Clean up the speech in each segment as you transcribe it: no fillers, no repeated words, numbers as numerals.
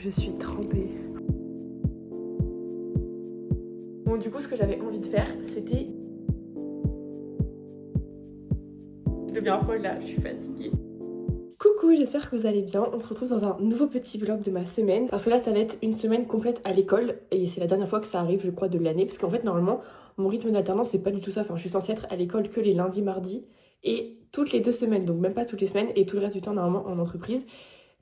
je suis trempée. Bon, du coup, ce que j'avais envie de faire, c'était... Je deviens folle là, je suis fatiguée. Coucou, j'espère que vous allez bien. On se retrouve dans un nouveau petit vlog de ma semaine. Parce que là, ça va être une semaine complète à l'école. Et c'est la dernière fois que ça arrive, je crois, de l'année. Parce qu'en fait, normalement, mon rythme d'alternance, c'est pas du tout ça. Enfin, je suis censée être à l'école que les lundis, mardis. Et toutes les 2 semaines, donc même pas toutes les semaines. Et tout le reste du temps, normalement, en entreprise.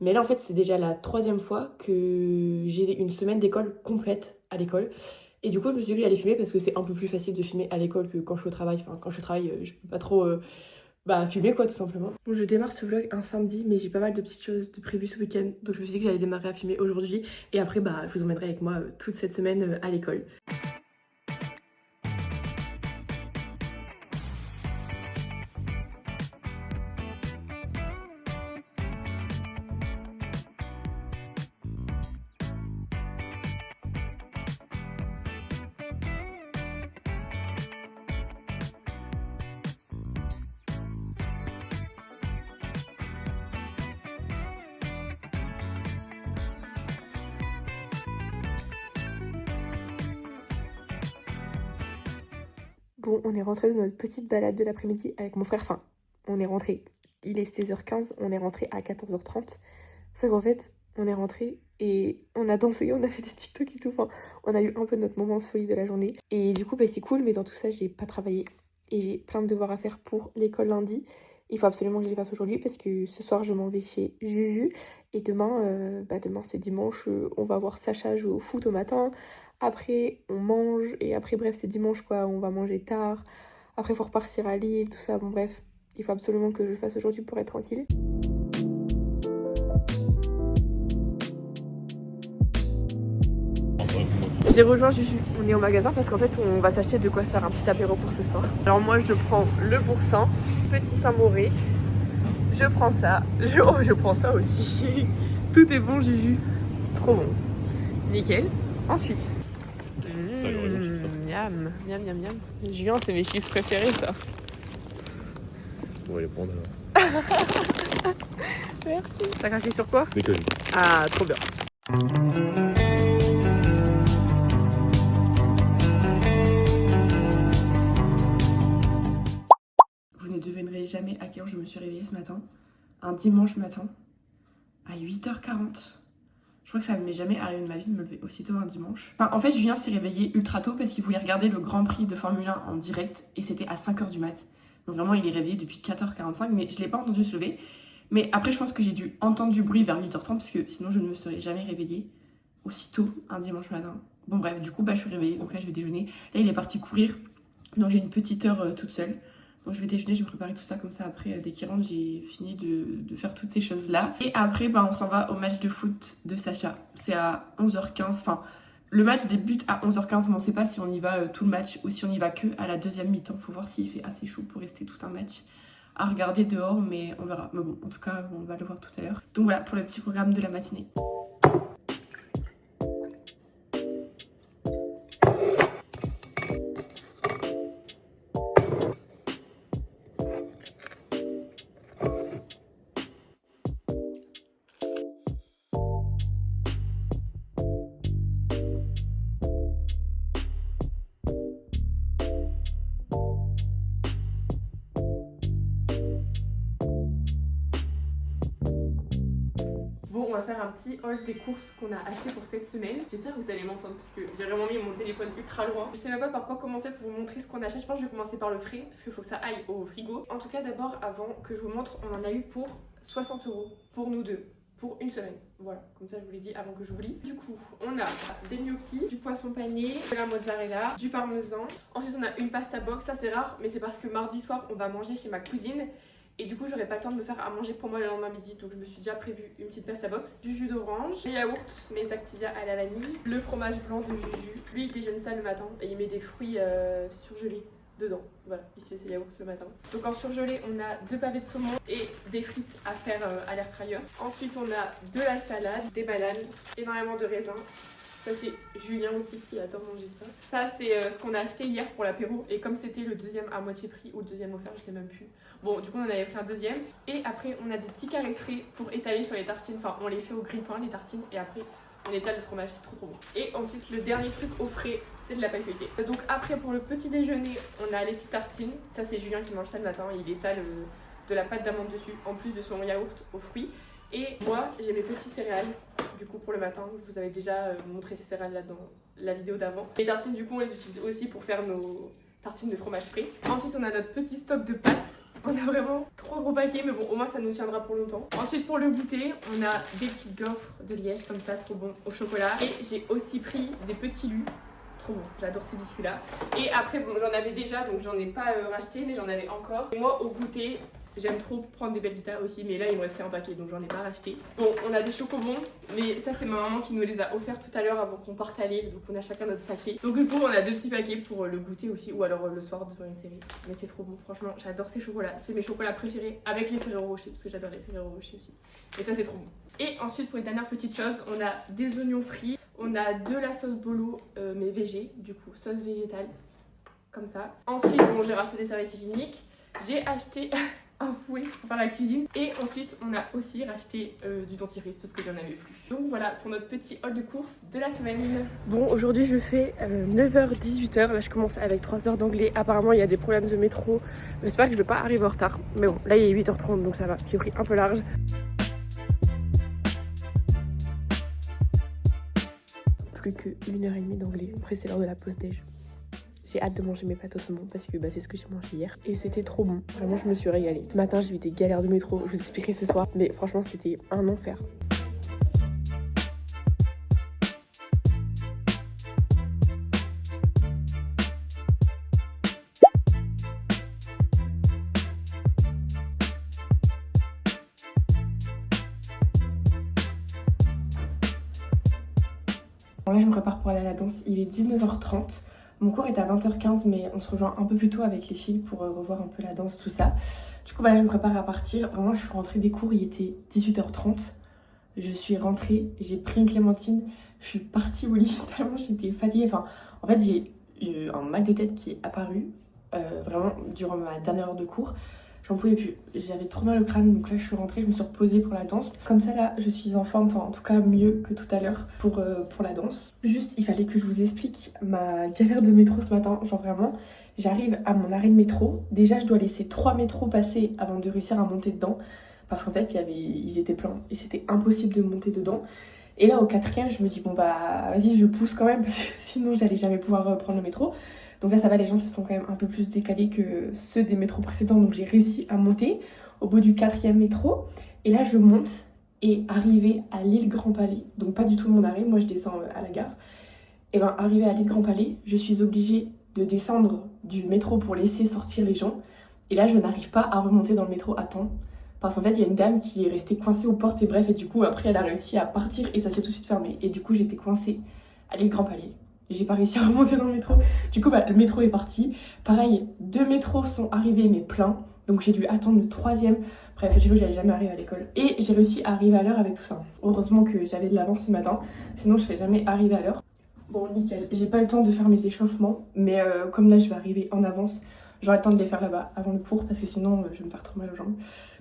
Mais là, en fait, c'est déjà la 3e fois que j'ai une semaine d'école complète à l'école. Et du coup, je me suis dit que j'allais filmer parce que c'est un peu plus facile de filmer à l'école que quand je suis au travail. Enfin, quand je suis au travail, je peux pas trop... filmer quoi, tout simplement. Bon, je démarre ce vlog un samedi, mais j'ai pas mal de petites choses de prévues ce week-end. Donc je me suis dit que j'allais démarrer à filmer aujourd'hui. Et après, je vous emmènerai avec moi toute cette semaine à l'école. Bon, on est rentré de notre petite balade de l'après-midi avec mon frère. Enfin, on est rentré. Il est 16h15, on est rentré à 14h30. C'est qu'en fait, on est rentré et on a dansé, on a fait des TikTok et tout. Enfin, on a eu un peu notre moment de folie de la journée. Et du coup, c'est cool, mais dans tout ça, j'ai pas travaillé. Et j'ai plein de devoirs à faire pour l'école lundi. Il faut absolument que je les fasse aujourd'hui parce que ce soir, je m'en vais chez Juju. Et demain, demain c'est dimanche, on va voir Sacha jouer au foot au matin. Après, on mange. Et après, bref, c'est dimanche quoi, on va manger tard. Après, il faut repartir à Lille, tout ça. Bon, bref, il faut absolument que je le fasse aujourd'hui pour être tranquille. J'ai rejoint Juju, on est au magasin parce qu'en fait on va s'acheter de quoi se faire un petit apéro pour ce soir. Alors moi je prends le boursin, petit Saint-Mauré, je prends ça, je prends ça aussi. Tout est bon Juju, trop bon, nickel. Ensuite, miam, miam, miam, miam. Julien c'est mes chips préférés ça. On va les prendre alors. Merci. T'as craqué sur quoi? Des colis. Ah trop bien. Vous ne devinerez jamais à quelle heure je me suis réveillée ce matin. Un dimanche matin, à 8h40. Je crois que ça ne m'est jamais arrivé de ma vie de me lever aussitôt un dimanche. Enfin, en fait, Julien s'est réveillé ultra tôt parce qu'il voulait regarder le Grand Prix de Formule 1 en direct et c'était à 5h du mat. Donc vraiment, il est réveillé depuis 4h45, mais je ne l'ai pas entendu se lever. Mais après, je pense que j'ai dû entendre du bruit vers 8h30 parce que sinon, je ne me serais jamais réveillée aussitôt un dimanche matin. Bon bref, du coup, je suis réveillée, donc là, je vais déjeuner. Là, il est parti courir, donc j'ai une petite heure toute seule. Donc je vais déjeuner, je vais préparer tout ça comme ça après dès qu'il rentre j'ai fini de faire toutes ces choses là. Et après on s'en va au match de foot de Sacha. C'est à 11h15, enfin le match débute à 11h15 mais on sait pas si on y va tout le match ou si on y va que à la 2e mi-temps. Faut voir s'il fait assez chaud pour rester tout un match à regarder dehors mais on verra. Mais bon en tout cas on va le voir tout à l'heure. Donc voilà pour le petit programme de la matinée. Bon, on va faire un petit haul des courses qu'on a achetées pour cette semaine. J'espère que vous allez m'entendre parce que j'ai vraiment mis mon téléphone ultra loin. Je sais même pas par quoi commencer pour vous montrer ce qu'on achète. Je pense que je vais commencer par le frais parce qu'il faut que ça aille au frigo. En tout cas, d'abord, avant que je vous montre, on en a eu pour 60 € pour nous deux. Pour une semaine, voilà, comme ça je vous l'ai dit avant que j'oublie. Du coup, on a des gnocchis, du poisson pané, de la mozzarella, du parmesan. Ensuite, on a une pasta box, ça c'est rare, mais c'est parce que mardi soir, on va manger chez ma cousine. Et du coup, j'aurais pas le temps de me faire à manger pour moi le lendemain midi. Donc, je me suis déjà prévu une petite pasta box, du jus d'orange, les yaourts, mes Activia à la vanille, le fromage blanc de Juju. Lui, il déjeune ça le matin et il met des fruits surgelés dedans. Voilà, ici c'est yaourt le matin. Donc en surgelé, on a 2 pavés de saumon et des frites à faire à l'air fryer. Ensuite, on a de la salade, des bananes, énormément de raisins. Ça c'est Julien aussi qui adore manger ça. Ça c'est ce qu'on a acheté hier pour l'apéro. Et comme c'était le deuxième à moitié prix ou le deuxième offert, je sais même plus. Bon, du coup on en avait pris un deuxième. Et après on a des petits carrés frais pour étaler sur les tartines. Enfin on les fait au grille-pain les tartines. Et après on étale le fromage, c'est trop bon. Et ensuite le dernier truc au frais, c'est de la paille feuilletée. Donc après pour le petit déjeuner, on a les petites tartines. Ça c'est Julien qui mange ça le matin, il étale de la pâte d'amande dessus, en plus de son yaourt aux fruits. Et moi j'ai mes petits céréales, du coup pour le matin, je vous avais déjà montré ces céréales là dans la vidéo d'avant. Les tartines du coup on les utilise aussi pour faire nos tartines de fromage frais. Ensuite on a notre petit stock de pâtes. On a vraiment 3 gros paquets, mais bon, au moins ça nous tiendra pour longtemps. Ensuite, pour le goûter, on a des petites gaufres de Liège, comme ça, trop bon, au chocolat. Et j'ai aussi pris des petits lus, trop bon, j'adore ces biscuits-là. Et après, bon, j'en avais déjà, donc j'en ai pas racheté, mais j'en avais encore. Et moi, au goûter, j'aime trop prendre des Belvita aussi, mais là, il me restait un paquet, donc j'en ai pas racheté. Bon, on a des chocobons, mais ça, c'est ma maman qui nous les a offerts tout à l'heure avant qu'on parte à Lille, donc on a chacun notre paquet. Donc du coup, on a 2 petits paquets pour le goûter aussi, ou alors le soir devant une série. Mais c'est trop bon, franchement, j'adore ces chocolats. C'est mes chocolats préférés, avec les Ferrero Rocher, parce que j'adore les Ferrero Rocher aussi. Et ça, c'est trop bon. Et ensuite, pour les dernières petites choses, on a des oignons frits, on a de la sauce bolo, mais végé, du coup, sauce végétale, comme ça. Ensuite, bon, j'ai racheté des serviettes hygiéniques. J'ai acheté un fouet pour faire la cuisine. Et ensuite, on a aussi racheté du dentifrice parce que j'en avais plus. Donc voilà pour notre petit haul de course de la semaine. Bon, aujourd'hui je fais 9h-18h. Là, je commence avec 3 heures d'anglais. Apparemment, il y a des problèmes de métro. J'espère que je vais pas arriver en retard. Mais bon, là, il est 8h30, donc ça va. J'ai pris un peu large. Plus que 1h30 d'anglais. Après, c'est l'heure de la pause déj. J'ai hâte de manger mes pâtes au saumon parce que c'est ce que j'ai mangé hier. Et c'était trop bon. Vraiment, je me suis régalée. Ce matin, j'ai eu des galères de métro. Je vous expliquerai ce soir. Mais franchement, c'était un enfer. Bon, là, je me prépare pour aller à la danse. Il est 19h30. Mon cours est à 20h15, mais on se rejoint un peu plus tôt avec les filles pour revoir un peu la danse, tout ça. Du coup, là, je me prépare à partir. Vraiment, je suis rentrée des cours, il était 18h30. Je suis rentrée, j'ai pris une clémentine, je suis partie au lit tellement j'étais fatiguée. Enfin, en fait, j'ai eu un mal de tête qui est apparu vraiment durant ma dernière heure de cours. J'en pouvais plus, j'avais trop mal au crâne, donc là je suis rentrée, je me suis reposée pour la danse. Comme ça là, je suis en forme, enfin en tout cas mieux que tout à l'heure pour la danse. Juste, il fallait que je vous explique ma galère de métro ce matin, genre vraiment. J'arrive à mon arrêt de métro, déjà je dois laisser 3 métros passer avant de réussir à monter dedans. Parce qu'en fait, ils étaient pleins et c'était impossible de monter dedans. Et là, au 4e, je me dis, bon bah vas-y, je pousse quand même parce que sinon j'allais jamais pouvoir prendre le métro. Donc là, ça va, les gens se sont quand même un peu plus décalés que ceux des métros précédents. Donc j'ai réussi à monter au bout du 4e métro. Et là, je monte et arrivé à l'île Grand Palais, donc pas du tout mon arrêt, moi je descends à la gare. Et ben arrivé à l'île Grand Palais, je suis obligée de descendre du métro pour laisser sortir les gens. Et là, je n'arrive pas à remonter dans le métro à temps. Parce qu'en fait, il y a une dame qui est restée coincée aux portes et bref, et du coup, après, elle a réussi à partir et ça s'est tout de suite fermé. Et du coup, j'étais coincée à l'île Grand Palais. Et j'ai pas réussi à remonter dans le métro. Du coup, le métro est parti. Pareil, 2 métros sont arrivés, mais pleins. Donc j'ai dû attendre le 3e. Bref, j'ai cru que j'allais jamais arriver à l'école. Et j'ai réussi à arriver à l'heure avec tout ça. Heureusement que j'avais de l'avance ce matin. Sinon, je serais jamais arrivée à l'heure. Bon, nickel. J'ai pas eu le temps de faire mes échauffements. Mais comme là, je vais arriver en avance, j'aurai le temps de les faire là-bas avant le cours. Parce que sinon, je vais me faire trop mal aux jambes.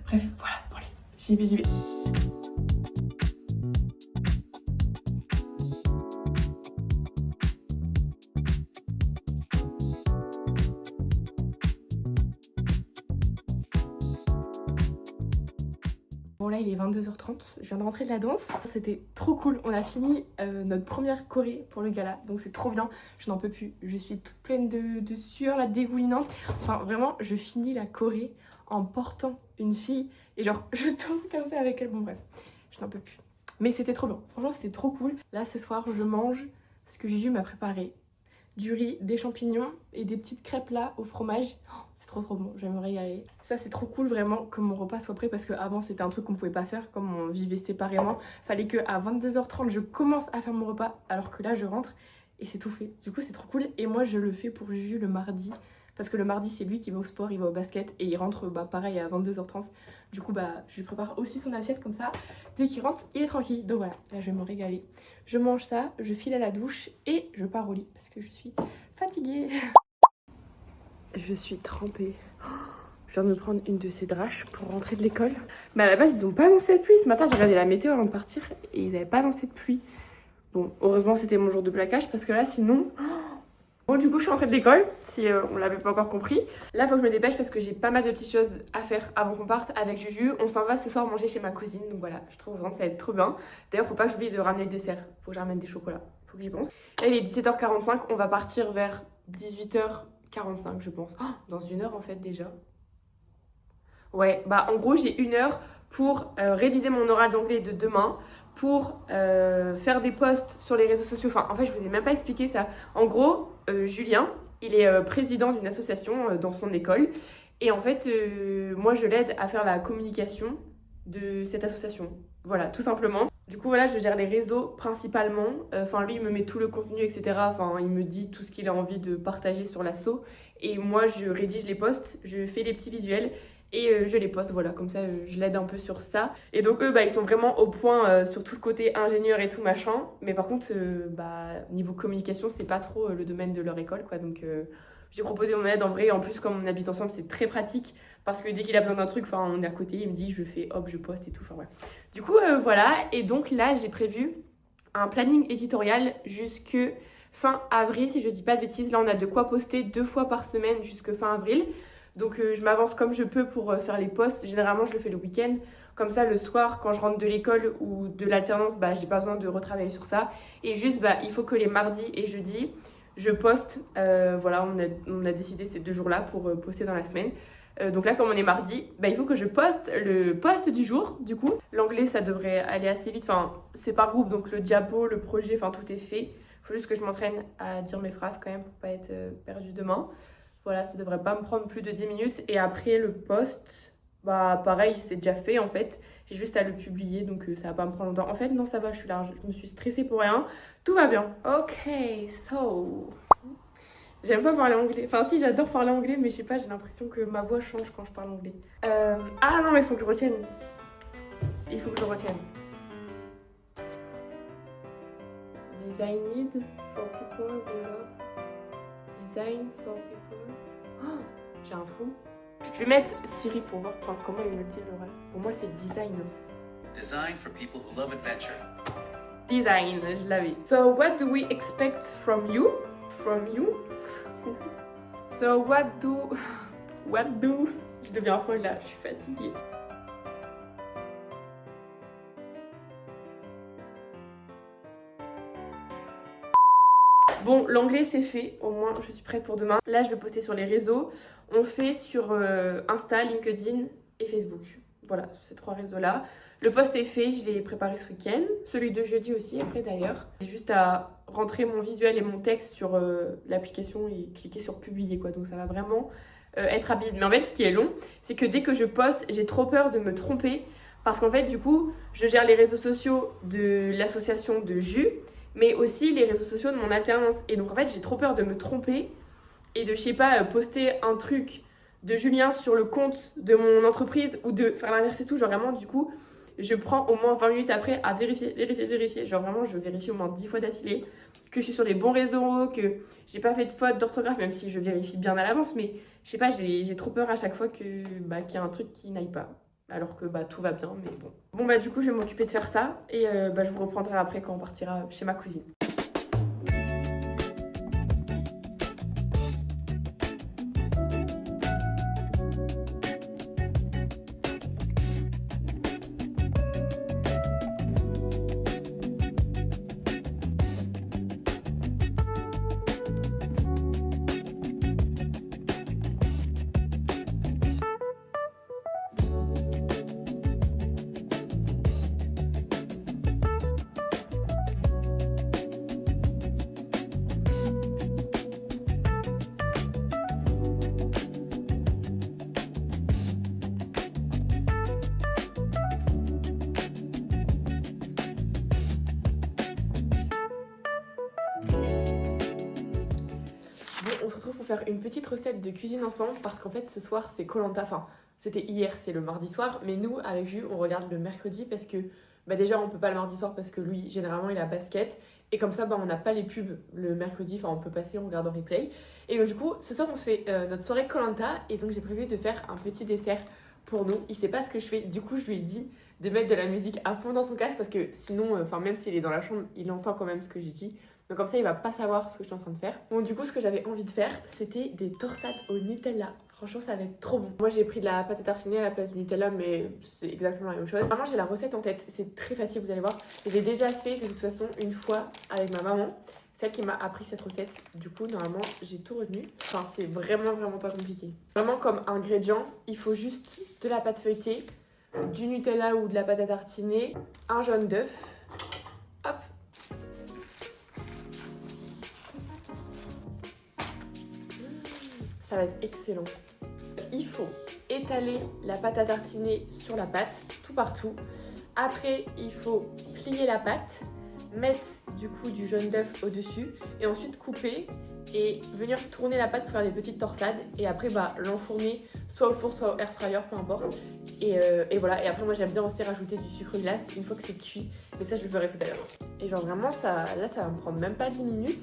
Bref, voilà. Bon, allez, j'y vais. Bon là il est 22h30, je viens de rentrer de la danse, c'était trop cool, on a fini notre première choré pour le gala, donc c'est trop bien, je n'en peux plus, je suis toute pleine de sueur là, dégoulinante, enfin vraiment je finis la choré en portant une fille et genre je tombe comme ça avec elle, bon bref, je n'en peux plus. Mais c'était trop bien, franchement c'était trop cool. Là ce soir je mange ce que Juju m'a préparé, du riz, des champignons et des petites crêpes là au fromage. C'est trop bon, je vais me régaler. Ça c'est trop cool vraiment que mon repas soit prêt parce qu'avant c'était un truc qu'on pouvait pas faire comme on vivait séparément. Fallait que à 22h30 je commence à faire mon repas alors que là je rentre et c'est tout fait. Du coup c'est trop cool et moi je le fais pour Juju le mardi parce que le mardi c'est lui qui va au sport, il va au basket et il rentre pareil à 22h30. Du coup je lui prépare aussi son assiette comme ça. Dès qu'il rentre il est tranquille. Donc voilà, là je vais me régaler. Je mange ça, je file à la douche et je pars au lit parce que je suis fatiguée. Je suis trempée. Je viens de me prendre une de ces draches pour rentrer de l'école. Mais à la base, ils n'ont pas annoncé de pluie. Ce matin, j'ai regardé la météo avant de partir et ils n'avaient pas annoncé de pluie. Bon, heureusement c'était mon jour de plaquage parce que là sinon... Bon, du coup, je suis rentrée de l'école, si on l'avait pas encore compris. Là, faut que je me dépêche parce que j'ai pas mal de petites choses à faire avant qu'on parte avec Juju. On s'en va ce soir manger chez ma cousine, donc voilà, je trouve vraiment que ça va être trop bien. D'ailleurs, faut pas que j'oublie de ramener le dessert, faut que je ramène des chocolats, faut que j'y pense. Là, il est 17h45, on va partir vers 18h45, je pense. Oh, dans 1 heure en fait déjà. Ouais, bah en gros, j'ai 1 heure pour réviser mon oral d'anglais de demain, pour faire des posts sur les réseaux sociaux. Enfin, en fait, je vous ai même pas expliqué ça. En gros, Julien, il est président d'une association dans son école. Et en fait, moi, je l'aide à faire la communication de cette association. Voilà, tout simplement. Du coup, voilà, je gère les réseaux principalement. Enfin, lui, il me met tout le contenu, etc. Enfin, il me dit tout ce qu'il a envie de partager sur l'asso. Et moi, je rédige les posts, je fais les petits visuels. Et je les poste, voilà, comme ça je l'aide un peu sur ça. Et donc eux, bah, ils sont vraiment au point sur tout le côté ingénieur et tout machin. Mais par contre, bah, niveau communication, c'est pas trop le domaine de leur école, quoi. Donc j'ai proposé mon aide en vrai. En plus, comme on habite ensemble, c'est très pratique. Parce que dès qu'il a besoin d'un truc, enfin, on est à côté, il me dit, je fais hop, je poste et tout. Enfin, voilà. Du coup, voilà. Et donc là, j'ai prévu un planning éditorial jusque fin avril, si je dis pas de bêtises. Là, on a de quoi poster 2 fois par semaine jusque fin avril. Donc je m'avance comme je peux pour faire les posts. Généralement, je le fais le week-end. Comme ça, le soir, quand je rentre de l'école ou de l'alternance, bah, j'ai pas besoin de retravailler sur ça. Et juste, bah, il faut que les mardis et jeudis, je poste. Voilà, on a décidé ces 2 jours-là pour poster dans la semaine. Donc là, comme on est mardi, bah, il faut que je poste le post du jour, du coup. L'anglais, ça devrait aller assez vite. Enfin, c'est par groupe, donc le diapo, le projet, enfin, tout est fait. Il faut juste que je m'entraîne à dire mes phrases quand même pour pas être perdue demain. Voilà, ça devrait pas me prendre plus de 10 minutes. Et après, le post, bah pareil, c'est déjà fait en fait. J'ai juste à le publier, donc ça va pas me prendre longtemps. En fait, non, ça va, je suis là, je me suis stressée pour rien. Tout va bien. Ok, so... J'aime pas parler anglais. Enfin, si, j'adore parler anglais, mais je sais pas, j'ai l'impression que ma voix change quand je parle anglais. Ah non, mais il faut que je retienne. Il faut que je retienne. Designed for people who love. Design for people. Oh, j'ai un trou. Je vais mettre Siri pour voir comment il me le dit à l'oral. Pour moi, c'est design. Designed for people who love adventure. Design, je l'avais. So, what do we expect from you? From you? So, what do... Je deviens folle là, je suis fatiguée. Bon, l'anglais c'est fait, au moins je suis prête pour demain. Là je vais poster sur les réseaux. On fait sur Insta, LinkedIn et Facebook. Voilà, ces 3 réseaux-là. Le post est fait, je l'ai préparé ce week-end. Celui de jeudi aussi, après d'ailleurs. J'ai juste à rentrer mon visuel et mon texte sur l'application et cliquer sur publier, quoi. Donc ça va vraiment être rapide. Mais en fait, ce qui est long, c'est que dès que je poste, j'ai trop peur de me tromper. Parce qu'en fait, du coup, je gère les réseaux sociaux de l'association de Jus, mais aussi les réseaux sociaux de mon alternance. Et donc en fait, j'ai trop peur de me tromper et de, je sais pas, poster un truc de Julien sur le compte de mon entreprise ou de faire l'inverse et tout. Genre vraiment, du coup, je prends au moins 20 minutes après à vérifier. Genre vraiment, je vérifie au moins 10 fois d'affilée que je suis sur les bons réseaux, que j'ai pas fait de faute d'orthographe, même si je vérifie bien à l'avance. Mais je sais pas, j'ai trop peur à chaque fois qu'il y a un truc qui n'aille pas. Alors que tout va bien, mais bon. Bon du coup je vais m'occuper de faire ça et je vous reprendrai après quand on partira chez ma cousine. On se retrouve pour faire une petite recette de cuisine ensemble parce qu'en fait ce soir c'est koh lanta, enfin c'était hier, c'est le mardi soir, mais nous avec Jules on regarde le mercredi parce que déjà on peut pas le mardi soir parce que lui généralement il a basket et comme ça on n'a pas les pubs le mercredi, enfin on peut passer, on regarde en replay. Et du coup ce soir on fait notre soirée koh lanta et donc j'ai prévu de faire un petit dessert pour nous. Il sait pas ce que je fais, du coup je lui ai dit de mettre de la musique à fond dans son casque parce que sinon, même s'il est dans la chambre, il entend quand même ce que j'ai dit. Donc comme ça, il va pas savoir ce que je suis en train de faire. Bon, du coup, ce que j'avais envie de faire, c'était des torsades au Nutella. Franchement, ça va être trop bon. Moi, j'ai pris de la pâte à tartiner à la place du Nutella, mais c'est exactement la même chose. Vraiment, j'ai la recette en tête. C'est très facile, vous allez voir. J'ai déjà fait de toute façon une fois avec ma maman. Celle qui m'a appris cette recette. Du coup, normalement, j'ai tout retenu. Enfin, c'est vraiment pas compliqué. Vraiment, comme ingrédient, il faut juste de la pâte feuilletée, du Nutella ou de la pâte à tartiner, un jaune d'œuf. Hop. Ça va être excellent. Il faut étaler la pâte à tartiner sur la pâte, tout partout. Après, il faut plier la pâte, mettre du coup du jaune d'œuf au-dessus et ensuite couper et venir tourner la pâte pour faire des petites torsades et après l'enfourner soit au four soit au air fryer, peu importe. Et voilà, et après moi j'aime bien aussi rajouter du sucre glace une fois que c'est cuit, mais ça je le ferai tout à l'heure. Et genre vraiment ça va me prendre même pas 10 minutes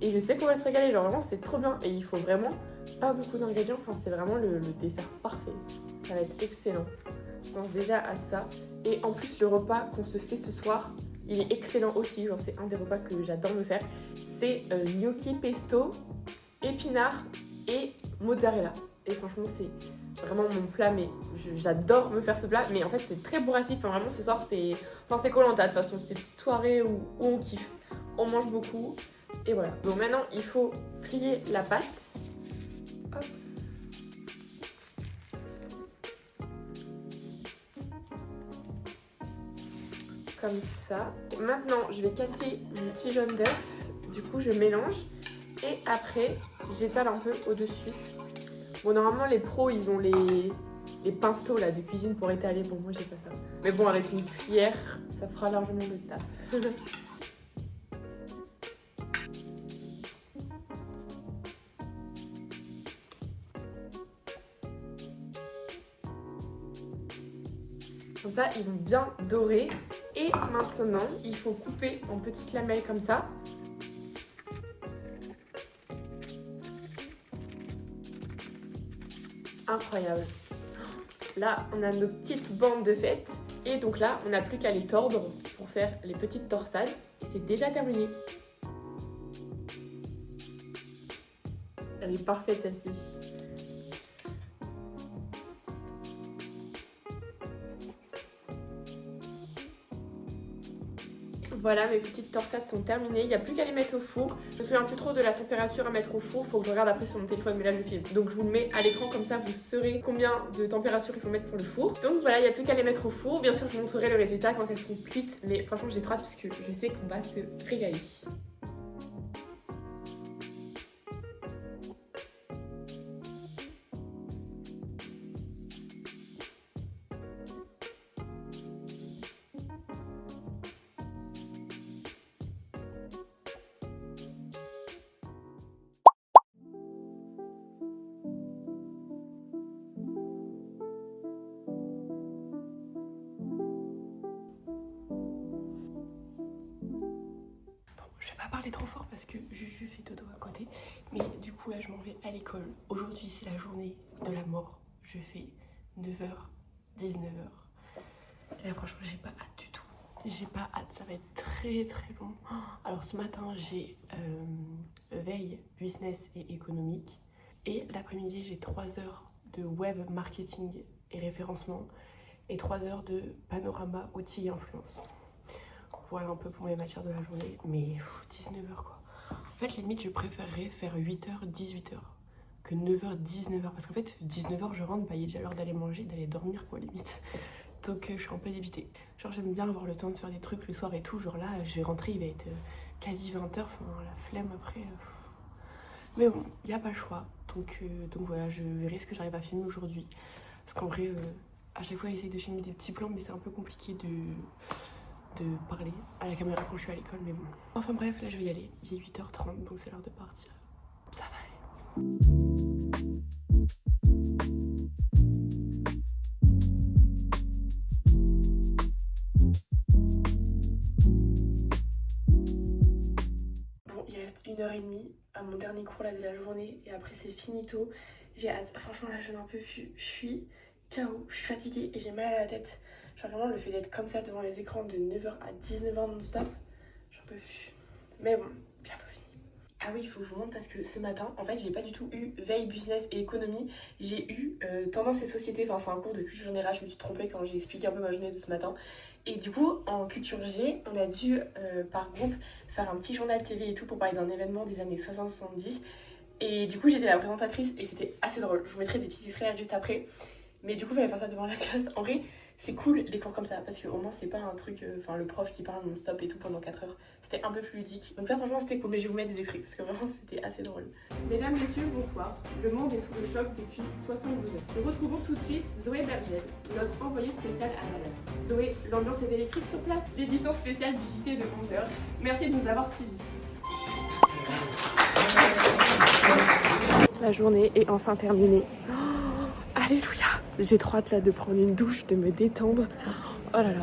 et je sais qu'on va se régaler, genre vraiment c'est trop bien et il faut vraiment pas beaucoup d'ingrédients, enfin c'est vraiment le dessert parfait, ça va être excellent. Je pense déjà à ça et en plus le repas qu'on se fait ce soir il est excellent aussi, genre c'est un des repas que j'adore me faire, c'est gnocchi pesto, épinards et mozzarella et franchement c'est vraiment mon plat, mais j'adore me faire ce plat, mais en fait c'est très bourratif, enfin, vraiment ce soir c'est Koh-Lanta de toute façon, c'est une petite soirée où on kiffe, on mange beaucoup et voilà. Donc maintenant il faut plier la pâte. Hop. Comme ça. Maintenant je vais casser mon petit jaune d'œuf, du coup je mélange et après j'étale un peu au-dessus. Bon, normalement, les pros, ils ont les pinceaux là, de cuisine pour étaler. Bon, moi, j'ai pas ça. Mais bon, avec une cuillère, ça fera largement le taf. Comme ça, ils vont bien dorer. Et maintenant, il faut couper en petites lamelles comme ça. Incroyable. Là, on a nos petites bandes de fête. Et donc là, on n'a plus qu'à les tordre pour faire les petites torsades. Et c'est déjà terminé. Elle est parfaite celle-ci. Voilà, mes petites torsades sont terminées. Il n'y a plus qu'à les mettre au four. Je me souviens plus trop de la température à mettre au four. Faut que je regarde après sur mon téléphone, mais là je filme. Donc je vous le mets à l'écran, comme ça vous saurez combien de température il faut mettre pour le four. Donc voilà, il n'y a plus qu'à les mettre au four. Bien sûr, je vous montrerai le résultat quand elles seront cuites. Mais franchement, j'ai trop hâte parce que je sais qu'on va se régaler. Je vais pas parler trop fort parce que Juju fait dodo à côté. Mais du coup là je m'en vais à l'école. Aujourd'hui c'est la journée de la mort. Je fais 9h, 19h. Et là franchement j'ai pas hâte du tout. J'ai pas hâte, ça va être très long. Alors ce matin j'ai veille, business et économique. Et l'après-midi j'ai 3 heures de web marketing et référencement. Et 3 heures de panorama, outils et influence. Voilà un peu pour mes matières de la journée, mais 19h quoi. En fait, limite, je préférerais faire 8h, 18h que 9h, 19h. Parce qu'en fait, 19h, je rentre, il est déjà l'heure d'aller manger, d'aller dormir quoi, limite. Donc, je suis un peu débitée. Genre, j'aime bien avoir le temps de faire des trucs le soir et tout. Genre là, je vais rentrer, il va être quasi 20h, enfin, la flemme après. Mais bon, il n'y a pas le choix. Donc voilà, je verrai ce que j'arrive à filmer aujourd'hui. Parce qu'en vrai, à chaque fois, j'essaye de filmer des petits plans, mais c'est un peu compliqué de parler à la caméra quand je suis à l'école, mais bon. Enfin bref, là je vais y aller. Il est 8h30, donc c'est l'heure de partir. Ça va aller. Bon, il reste 1h30 à mon dernier cours là de la journée et après c'est finito. J'ai hâte. Franchement là je n'en peux plus. Je suis KO, je suis fatiguée et j'ai mal à la tête. Genre vraiment le fait d'être comme ça devant les écrans de 9h à 19h non-stop, j'en peux plus. Mais bon, bientôt fini. Ah oui, il faut que je vous montre parce que ce matin, en fait, j'ai pas du tout eu veille business et économie. J'ai eu tendance et société, enfin c'est un cours de culture générale, je me suis trompée quand j'ai expliqué un peu ma journée de ce matin. Et du coup, en culture G, on a dû par groupe faire un petit journal TV et tout pour parler d'un événement des années 60-70. Et du coup, j'étais la présentatrice et c'était assez drôle. Je vous mettrai des petits extraits là juste après. Mais du coup, il fallait faire ça devant la classe. En vrai, c'est cool les cours comme ça parce qu'au moins, c'est pas un truc. Enfin, le prof qui parle non-stop et tout pendant 4 heures. C'était un peu plus ludique. Donc, ça, franchement, c'était cool. Mais je vais vous mettre des extraits parce que vraiment, c'était assez drôle. Mesdames, messieurs, bonsoir. Le monde est sous le choc depuis 72 heures. Nous retrouvons tout de suite Zoé Bergel, notre envoyée spéciale à Dallas. Zoé, l'ambiance est électrique sur place. L'édition spéciale du JT de 11h. Merci de nous avoir suivis. La journée est enfin terminée. Oh, alléluia! J'ai trop hâte là de prendre une douche, de me détendre. Oh là là.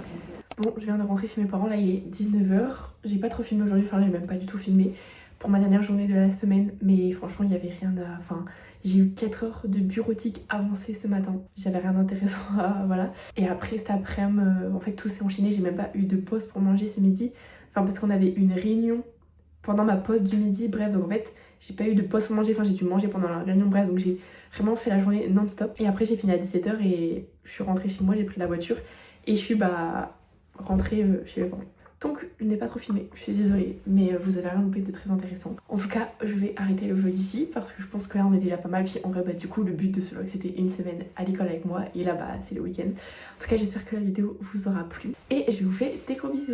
Bon, je viens de rentrer chez mes parents, là il est 19h. J'ai pas trop filmé aujourd'hui, enfin j'ai même pas du tout filmé pour ma dernière journée de la semaine. Mais franchement, il y avait rien à... Enfin, j'ai eu 4 heures de bureautique avancée ce matin. J'avais rien d'intéressant à... Voilà. Et après cet après-midi, en fait tout s'est enchaîné. J'ai même pas eu de pause pour manger ce midi. Enfin parce qu'on avait une réunion pendant ma pause du midi. Bref, donc en fait... J'ai pas eu de pause pour manger, enfin j'ai dû manger pendant la réunion, bref, donc j'ai vraiment fait la journée non-stop. Et après j'ai fini à 17h et je suis rentrée chez moi, j'ai pris la voiture et je suis rentrée chez mes parents. Donc je n'ai pas trop filmé, je suis désolée, mais vous avez rien loupé de très intéressant. En tout cas, je vais arrêter le vlog ici parce que je pense que là on est déjà pas mal. Puis en vrai, du coup, le but de ce vlog c'était une semaine à l'école avec moi et là c'est le week-end. En tout cas, j'espère que la vidéo vous aura plu et je vous fais des gros bisous.